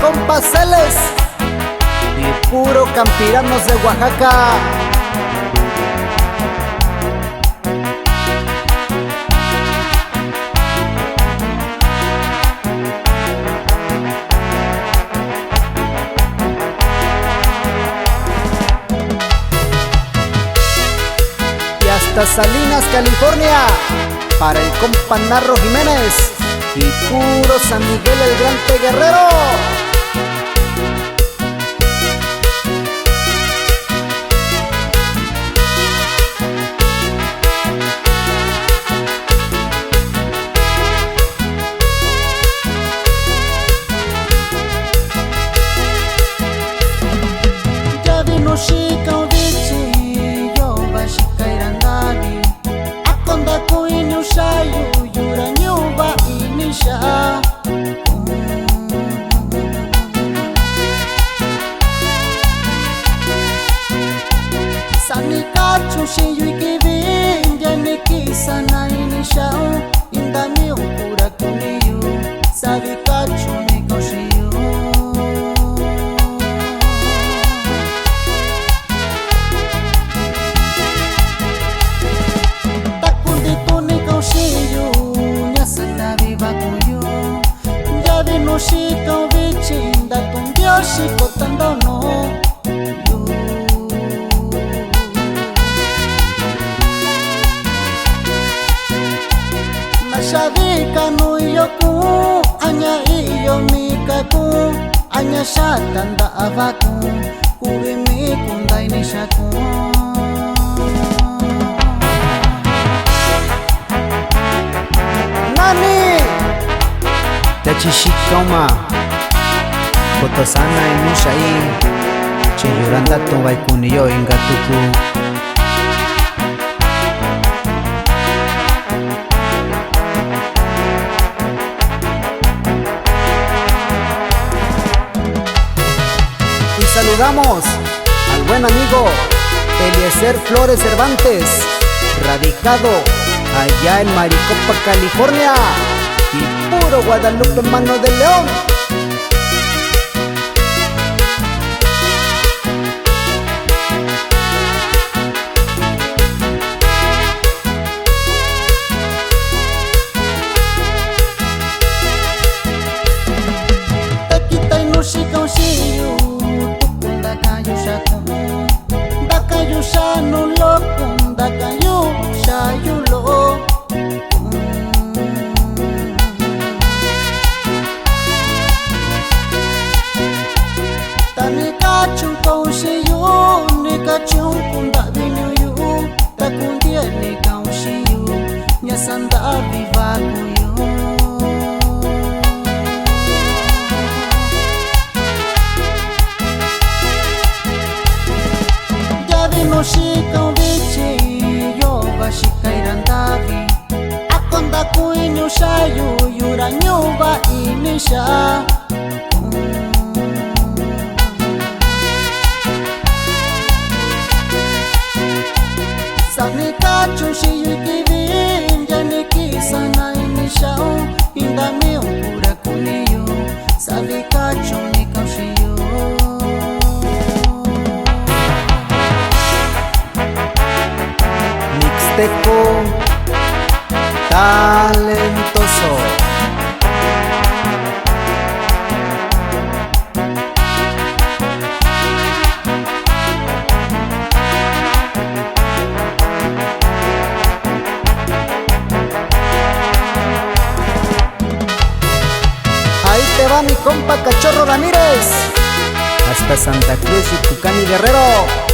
compa Celes y puro campiranos de Oaxaca. Y hasta Salinas, California, para el compa Narro Jiménez y puro San Miguel el Grande Guerrero. Ya vino Shika Ubichi, yo va Shika Irandagi, Akonda Kuini Ushayu, Yura Nyuba Inisha. Sanikachu Shinyu Ikivin, Yaniki Sana Inisha, Indami Ukura Kuniyu, Savikachu Mikoshiyu. Shika Ubichinda tundio shiko tandono yu. Mashavika no yoku anya iyo mikaku anya shatanda avaku kubimi kundai nishaku. Nani Tachishikauma Kotosana y Mushai Chiyuranda Tumba y Kuniyo Ingatuku. Y saludamos al buen amigo Eliezer Flores Cervantes, radicado allá en Maricopa, California, y puro Guadalupe, mano de león. Takita inushika ushiyu, tukunda kayushaku, dakayusha no loku, dakayusha yulo. Tanikachun kaushiyu, nikachun kunda vinyuyu, takundia nikaushiyu, nyasanda vivakuyu. Yavino Shika Ubichi, yo va Shika Irandavi, Akonda Kuinyu Shayu, Yura Nyuba Inisha. Sanikachu Shiyu Ikivin, Yaniki Sana Inisha, Indami Ukura Kuniyu, Savikachu Nikoshiyu. Mixteco talentoso. Ahí te va mi compa Cachorro Ramírez, hasta Santa Cruz y Tucán y Guerrero.